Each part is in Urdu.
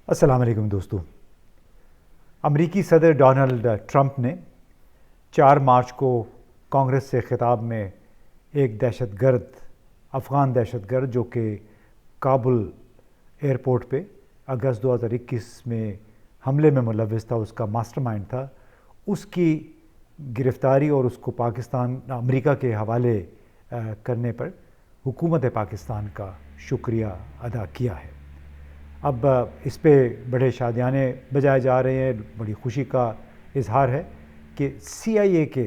السلام علیکم دوستو۔ امریکی صدر ڈونلڈ ٹرمپ نے 4 مارچ کو کانگریس سے خطاب میں ایک دہشت گرد افغان دہشت گرد جو کہ کابل ایئرپورٹ پہ اگست 2021 میں حملے میں ملوث تھا، اس کا ماسٹر مائنڈ تھا، اس کی گرفتاری اور اس کو امریکہ کے حوالے کرنے پر حکومت پاکستان کا شکریہ ادا کیا ہے۔ اب اس پہ بڑے شادیانے بجائے جا رہے ہیں، بڑی خوشی کا اظہار ہے کہ CIA کے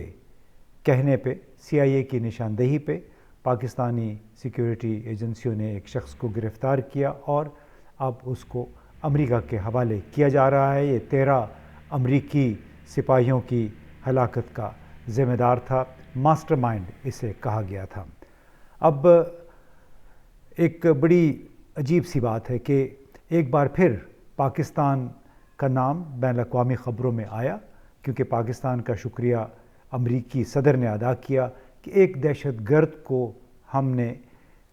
کہنے پہ، CIA کی نشاندہی پہ پاکستانی سیکیورٹی ایجنسیوں نے ایک شخص کو گرفتار کیا اور اب اس کو امریکہ کے حوالے کیا جا رہا ہے۔ یہ 13 امریکی سپاہیوں کی ہلاکت کا ذمہ دار تھا، ماسٹر مائنڈ اسے کہا گیا تھا۔ اب ایک بڑی عجیب سی بات ہے کہ ایک بار پھر پاکستان کا نام بین الاقوامی خبروں میں آیا، کیونکہ پاکستان کا شکریہ امریکی صدر نے ادا کیا کہ ایک دہشت گرد کو ہم نے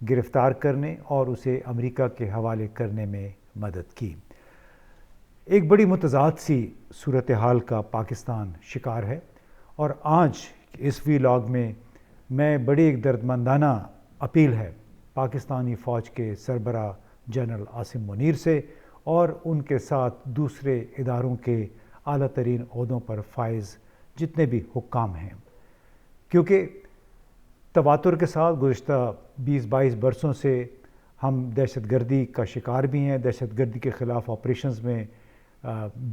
گرفتار کرنے اور اسے امریکہ کے حوالے کرنے میں مدد کی۔ ایک بڑی متضاد سی صورتحال کا پاکستان شکار ہے، اور آج اس ویلاگ میں بڑی ایک دردمندانہ اپیل ہے پاکستانی فوج کے سربراہ جنرل عاصم منیر سے اور ان کے ساتھ دوسرے اداروں کے اعلیٰ ترین عہدوں پر فائز جتنے بھی حکام ہیں، کیونکہ تواتر کے ساتھ گزشتہ 20-22 برسوں سے ہم دہشت گردی کا شکار بھی ہیں۔ دہشت گردی کے خلاف آپریشنز میں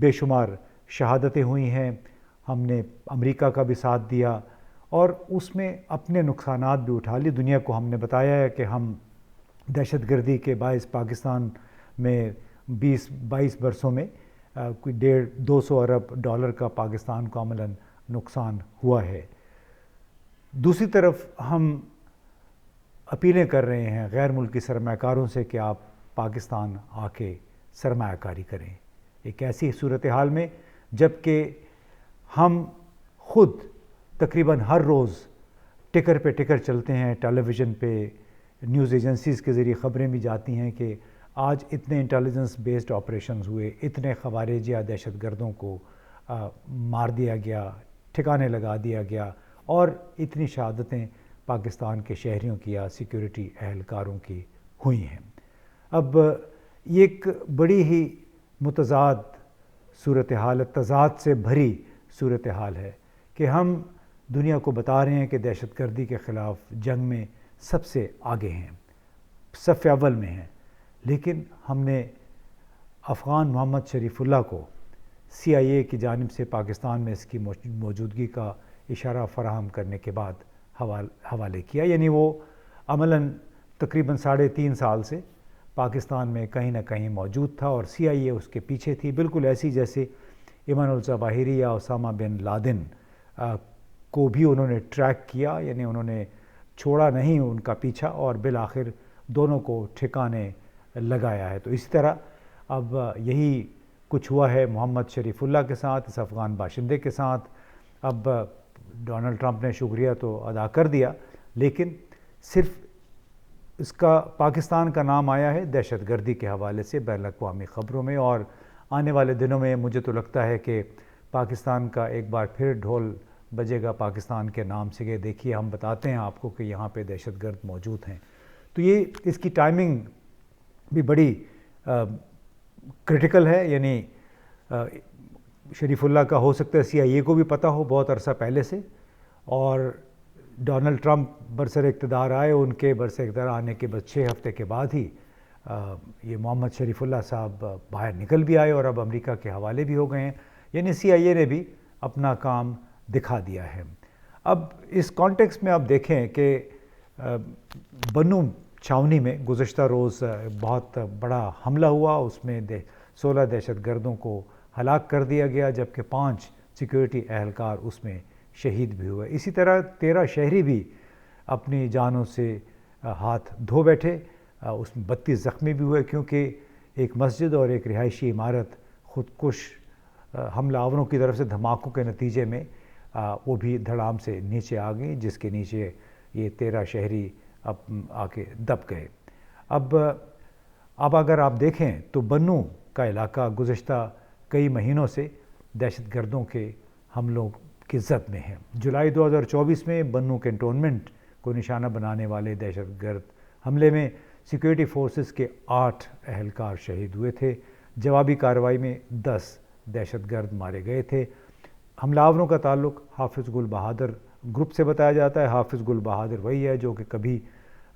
بے شمار شہادتیں ہوئی ہیں، ہم نے امریکہ کا بھی ساتھ دیا اور اس میں اپنے نقصانات بھی اٹھا لی۔ دنیا کو ہم نے بتایا ہے کہ ہم دہشت گردی کے باعث پاکستان میں 20-22 برسوں میں کوئی $150 ارب کا پاکستان کو عملاً نقصان ہوا ہے۔ دوسری طرف ہم اپیلیں کر رہے ہیں غیر ملکی سرمایہ کاروں سے کہ آپ پاکستان آ کے سرمایہ کاری کریں، ایک ایسی صورتحال میں جب کہ ہم خود تقریباً ہر روز ٹکر پہ ٹکر چلتے ہیں، ٹیلی ویژن پہ نیوز ایجنسیز کے ذریعے خبریں بھی جاتی ہیں کہ آج اتنے انٹیلیجنس بیسڈ آپریشنز ہوئے، اتنے خوارج یا دہشت گردوں کو مار دیا گیا، ٹھکانے لگا دیا گیا، اور اتنی شہادتیں پاکستان کے شہریوں کی یا سیکیورٹی اہلکاروں کی ہوئی ہیں۔ اب یہ ایک بڑی ہی متضاد صورتحال، تضاد سے بھری صورتحال ہے کہ ہم دنیا کو بتا رہے ہیں کہ دہشت گردی کے خلاف جنگ میں سب سے آگے ہیں، صف اول میں ہیں، لیکن ہم نے افغان محمد شریف اللہ کو CIA کی جانب سے پاکستان میں اس کی موجودگی کا اشارہ فراہم کرنے کے بعد حوالے کیا، یعنی وہ عملاً تقریباً 3.5 سال سے پاکستان میں کہیں نہ کہیں موجود تھا اور CIA اس کے پیچھے تھی، بالکل ایسی جیسے ایمن الظواہری یا اسامہ بن لادن کو بھی انہوں نے ٹریک کیا، یعنی انہوں نے چھوڑا نہیں ان کا پیچھا اور بالآخر دونوں کو ٹھکانے لگایا ہے۔ تو اسی طرح اب یہی کچھ ہوا ہے محمد شریف اللہ کے ساتھ، اس افغان باشندے کے ساتھ۔ اب ڈونلڈ ٹرمپ نے شکریہ تو ادا کر دیا، لیکن صرف اس کا پاکستان کا نام آیا ہے دہشت گردی کے حوالے سے بین الاقوامی خبروں میں، اور آنے والے دنوں میں مجھے تو لگتا ہے کہ پاکستان کا ایک بار پھر ڈھول بجے گا پاکستان کے نام سے کہ دیکھیے ہم بتاتے ہیں آپ کو کہ یہاں پہ دہشت گرد موجود ہیں۔ تو یہ اس کی ٹائمنگ بھی بڑی کرٹیکل ہے، یعنی شریف اللہ کا ہو سکتا ہے CIA کو بھی پتہ ہو بہت عرصہ پہلے سے، اور ڈونلڈ ٹرمپ برسر اقتدار آئے، ان کے برسر اقتدار آنے کے بس 6 ہفتے کے بعد ہی یہ محمد شریف اللہ صاحب باہر نکل بھی آئے اور اب امریکہ کے حوالے بھی ہو گئے ہیں، یعنی CIA نے بھی اپنا کام دکھا دیا ہے۔ اب اس کانٹیکسٹ میں آپ دیکھیں کہ بنو چھاونی میں گزشتہ روز بہت بڑا حملہ ہوا، اس میں 16 دہشت گردوں کو ہلاک کر دیا گیا، جبکہ 5 سیکیورٹی اہلکار اس میں شہید بھی ہوئے۔ اسی طرح 13 شہری بھی اپنی جانوں سے ہاتھ دھو بیٹھے، اس میں 32 زخمی بھی ہوئے، کیونکہ ایک مسجد اور ایک رہائشی عمارت خودکش حملہ آوروں کی طرف سے دھماکوں کے نتیجے میں وہ بھی دھڑام سے نیچے آ گئی، جس کے نیچے یہ 13 شہری اب آ کے دب گئے۔ اب اگر آپ دیکھیں تو بنو کا علاقہ گزشتہ کئی مہینوں سے دہشت گردوں کے حملوں کی زد میں ہے۔ جولائی 2024 میں بنوں کینٹونمنٹ کو نشانہ بنانے والے دہشت گرد حملے میں سیکیورٹی فورسز کے 8 اہلکار شہید ہوئے تھے۔ جوابی کارروائی میں 10 دہشت گرد مارے گئے تھے۔ حملہ آوروں کا تعلق حافظ گل بہادر گروپ سے بتایا جاتا ہے۔ حافظ گل بہادر وہی ہے جو کہ کبھی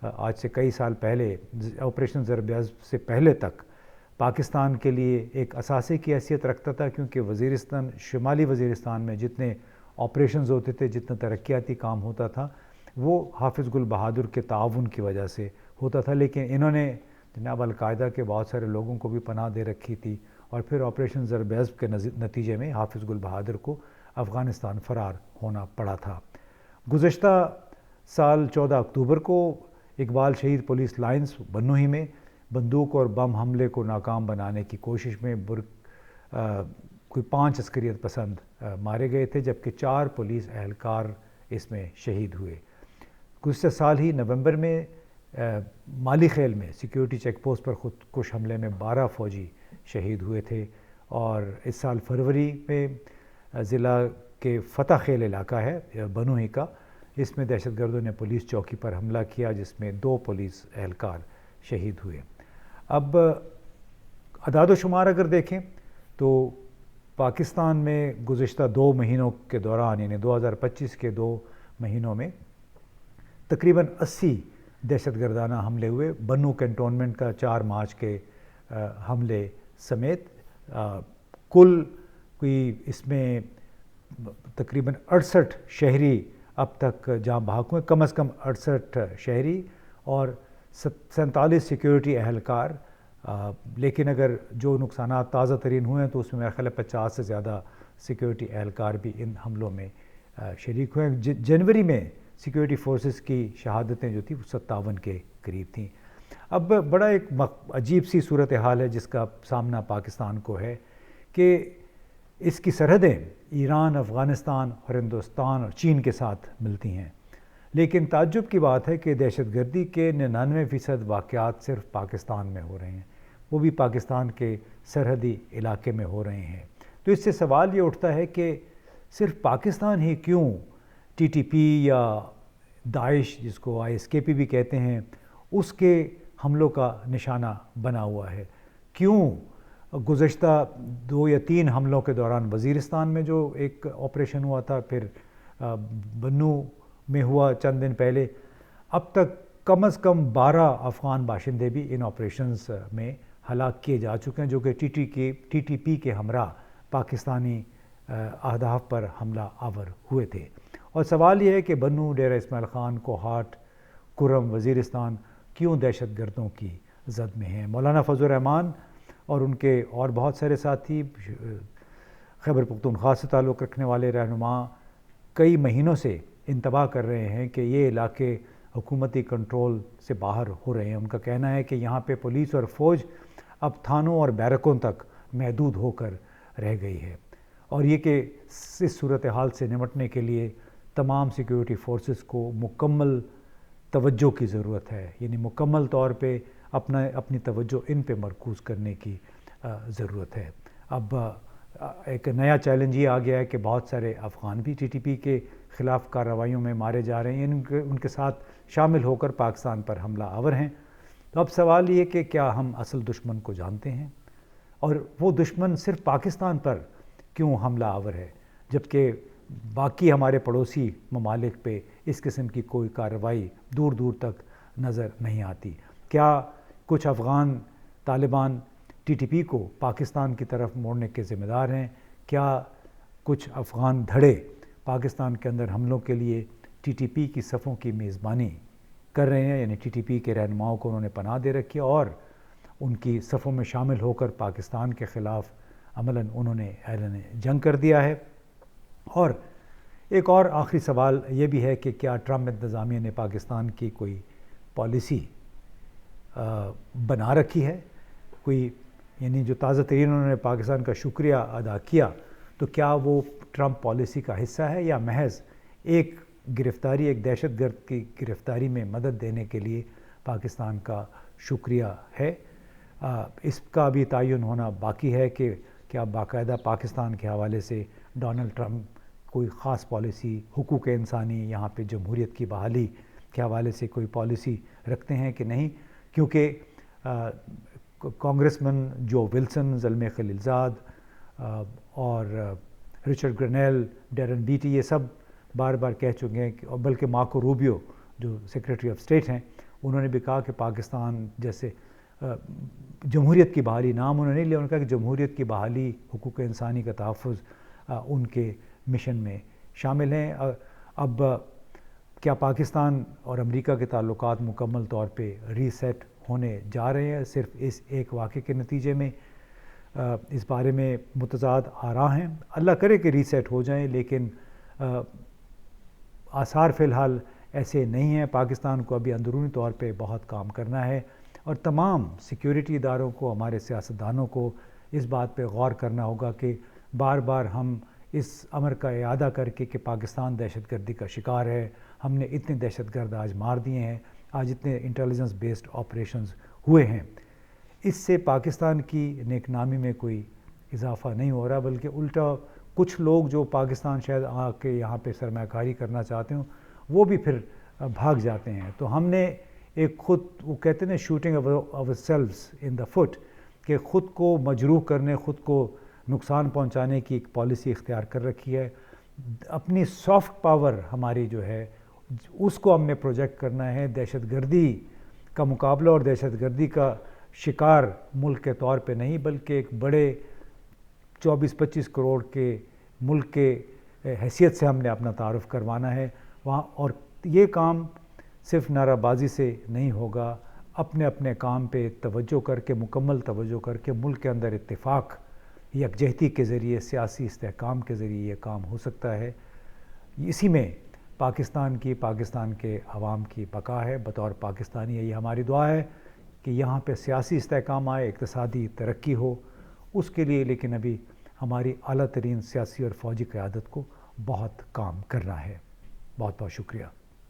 آج سے کئی سال پہلے آپریشن ضرب عضب سے پہلے تک پاکستان کے لیے ایک اثاثے کی حیثیت رکھتا تھا، کیونکہ وزیرستان، شمالی وزیرستان میں جتنے آپریشنز ہوتے تھے، جتنا ترقیاتی کام ہوتا تھا، وہ حافظ گل بہادر کے تعاون کی وجہ سے ہوتا تھا۔ لیکن انہوں نے جناب القاعدہ کے بہت سارے لوگوں کو بھی پناہ دے رکھی تھی، اور پھر آپریشن ضرب عضب کے نتیجے میں حافظ گل بہادر کو افغانستان فرار ہونا پڑا تھا۔ گزشتہ سال 14 اکتوبر کو اقبال شہید پولیس لائنز بنوں ہی میں بندوق اور بم حملے کو ناکام بنانے کی کوشش میں کوئی 5 عسکریت پسند مارے گئے تھے، جبکہ 4 پولیس اہلکار اس میں شہید ہوئے۔ گزشتہ سال ہی نومبر میں مالی خیل میں سیکیورٹی چیک پوسٹ پر خودکش حملے میں 12 فوجی شہید ہوئے تھے، اور اس سال فروری میں ضلع کے فتح خیل علاقہ ہے بنوں ہی کا، اس میں دہشت گردوں نے پولیس چوکی پر حملہ کیا، جس میں 2 پولیس اہلکار شہید ہوئے۔ اب اعداد و شمار اگر دیکھیں تو پاکستان میں گزشتہ 2 مہینوں کے دوران، یعنی 2025 کے 2 مہینوں میں تقریباً 80 دہشت گردانہ حملے ہوئے۔ بنوں کینٹونمنٹ کا 4 مارچ کے حملے سمیت کل کوئی اس میں تقریباً 68 شہری اب تک جاں بحق ہوئے، کم از کم 68 شہری اور 47 سیکیورٹی اہلکار۔ لیکن اگر جو نقصانات تازہ ترین ہوئے ہیں تو اس میں میرا خیال ہے 50 سے زیادہ سیکیورٹی اہلکار بھی ان حملوں میں شریک ہوئے ہیں۔ جنوری میں سیکیورٹی فورسز کی شہادتیں جو تھیں وہ 57 کے قریب تھیں۔ اب بڑا ایک عجیب سی صورتحال ہے جس کا سامنا پاکستان کو ہے کہ اس کی سرحدیں ایران، افغانستان اور ہندوستان اور چین کے ساتھ ملتی ہیں، لیکن تعجب کی بات ہے کہ دہشت گردی کے 99% واقعات صرف پاکستان میں ہو رہے ہیں، وہ بھی پاکستان کے سرحدی علاقے میں ہو رہے ہیں۔ تو اس سے سوال یہ اٹھتا ہے کہ صرف پاکستان ہی کیوں ٹی ٹی پی یا داعش، جس کو ISKP بھی کہتے ہیں، اس کے حملوں کا نشانہ بنا ہوا ہے؟ کیوں گزشتہ 2 یا 3 حملوں کے دوران وزیرستان میں جو ایک آپریشن ہوا تھا، پھر بنوں میں ہوا چند دن پہلے، اب تک کم از کم 12 افغان باشندے بھی ان آپریشنز میں ہلاک کیے جا چکے ہیں، جو کہ ٹی ٹی پی کے ہمراہ پاکستانی اہداف پر حملہ آور ہوئے تھے۔ اور سوال یہ ہے کہ بنوں، ڈیرہ اسماعیل خان، کوہاٹ، کرم، وزیرستان کیوں دہشت گردوں کی زد میں ہیں؟ مولانا فضل الرحمان اور ان کے اور بہت سارے ساتھی، خیبر پختونخوا سے تعلق رکھنے والے رہنما، کئی مہینوں سے انتباہ کر رہے ہیں کہ یہ علاقے حکومتی کنٹرول سے باہر ہو رہے ہیں۔ ان کا کہنا ہے کہ یہاں پہ پولیس اور فوج اب تھانوں اور بیرکوں تک محدود ہو کر رہ گئی ہے، اور یہ کہ اس صورتحال سے نمٹنے کے لیے تمام سیکیورٹی فورسز کو مکمل توجہ کی ضرورت ہے، یعنی مکمل طور پہ اپنی توجہ ان پہ مرکوز کرنے کی ضرورت ہے۔ اب ایک نیا چیلنج یہ آ گیا ہے کہ بہت سارے افغان بھی ٹی ٹی پی کے خلاف کارروائیوں میں مارے جا رہے ہیں، ان کے ساتھ شامل ہو کر پاکستان پر حملہ آور ہیں۔ تو اب سوال یہ کہ کیا ہم اصل دشمن کو جانتے ہیں، اور وہ دشمن صرف پاکستان پر کیوں حملہ آور ہے، جبکہ باقی ہمارے پڑوسی ممالک پہ اس قسم کی کوئی کارروائی دور دور تک نظر نہیں آتی؟ کیا کچھ Afghan Taliban T T P کو پاکستان کی طرف موڑنے کے ذمہ دار ہیں؟ کیا کچھ افغان دھڑے پاکستان کے اندر حملوں کے لیے ٹی ٹی پی کی صفوں کی میزبانی کر رہے ہیں، یعنی ٹی ٹی پی کے رہنماؤں کو انہوں نے پناہ دے رکھی اور ان کی صفوں میں شامل ہو کر پاکستان کے خلاف عملاً انہوں نے اعلان جنگ کر دیا ہے؟ اور ایک اور آخری سوال یہ بھی ہے کہ کیا ٹرمپ انتظامیہ نے پاکستان کی کوئی پالیسی بنا رکھی ہے، کوئی، یعنی جو تازہ ترین انہوں نے پاکستان کا شکریہ ادا کیا، تو کیا وہ ٹرمپ پالیسی کا حصہ ہے یا محض ایک گرفتاری، ایک دہشت گرد کی گرفتاری میں مدد دینے کے لیے پاکستان کا شکریہ ہے؟ اس کا بھی تعین ہونا باقی ہے کہ کیا باقاعدہ پاکستان کے حوالے سے ڈونلڈ ٹرمپ کوئی خاص پالیسی حقوق انسانی یہاں پہ جمہوریت کی بحالی کے حوالے سے کوئی پالیسی رکھتے ہیں کہ نہیں، کیونکہ کانگریس مین جو ولسن، زلمے خلیلزاد اور رچرڈ گرنیل، ڈیرن بیٹی، یہ سب بار بار کہہ چکے ہیں اور بلکہ مارکو روبیو جو سیکریٹری آف اسٹیٹ ہیں انہوں نے بھی کہا کہ پاکستان جیسے جمہوریت کی بحالی نام انہوں نے نہیں لیا، انہوں نے کہا کہ جمہوریت کی بحالی، حقوق انسانی کا تحفظ ان کے مشن میں شامل ہیں۔ اب کیا پاکستان اور امریکہ کے تعلقات مکمل طور پہ ری سیٹ ہونے جا رہے ہیں صرف اس ایک واقعے کے نتیجے میں؟ اس بارے میں متضاد آراء ہیں، اللہ کرے کہ ری سیٹ ہو جائیں، لیکن آثار فی الحال ایسے نہیں ہیں۔ پاکستان کو ابھی اندرونی طور پہ بہت کام کرنا ہے اور تمام سیکیورٹی اداروں کو، ہمارے سیاستدانوں کو اس بات پہ غور کرنا ہوگا کہ بار بار ہم اس امر کا اعادہ کر کے کہ پاکستان دہشت گردی کا شکار ہے، ہم نے اتنے دہشت گرد آج مار دیے ہیں، آج اتنے انٹیلیجنس بیسڈ آپریشنز ہوئے ہیں، اس سے پاکستان کی نیک نامی میں کوئی اضافہ نہیں ہو رہا، بلکہ الٹا کچھ لوگ جو پاکستان شاید آ کے یہاں پہ سرمایہ کاری کرنا چاہتے ہوں وہ بھی پھر بھاگ جاتے ہیں۔ تو ہم نے ایک خود، وہ کہتے ہیں نا shooting ourselves in the foot, کہ خود کو مجروح کرنے، خود کو نقصان پہنچانے کی ایک پالیسی اختیار کر رکھی ہے۔ اپنی سافٹ پاور ہماری جو ہے اس کو ہم نے پروجیکٹ کرنا ہے، دہشت گردی کا مقابلہ اور دہشت گردی کا شکار ملک کے طور پہ نہیں، بلکہ ایک بڑے 24-25 کروڑ کے ملک کے حیثیت سے ہم نے اپنا تعارف کروانا ہے وہاں، اور یہ کام صرف نعرہ بازی سے نہیں ہوگا، اپنے اپنے کام پہ توجہ کر کے، مکمل توجہ کر کے ملک کے اندر اتفاق، یکجہتی کے ذریعے، سیاسی استحکام کے ذریعے یہ کام ہو سکتا ہے۔ اسی میں پاکستان کے عوام کی بقا ہے۔ بطور پاکستانی یہ ہماری دعا ہے کہ یہاں پہ سیاسی استحکام آئے، اقتصادی ترقی ہو، اس کے لیے لیکن ابھی ہماری اعلیٰ ترین سیاسی اور فوجی قیادت کو بہت کام کرنا ہے۔ بہت بہت شکریہ۔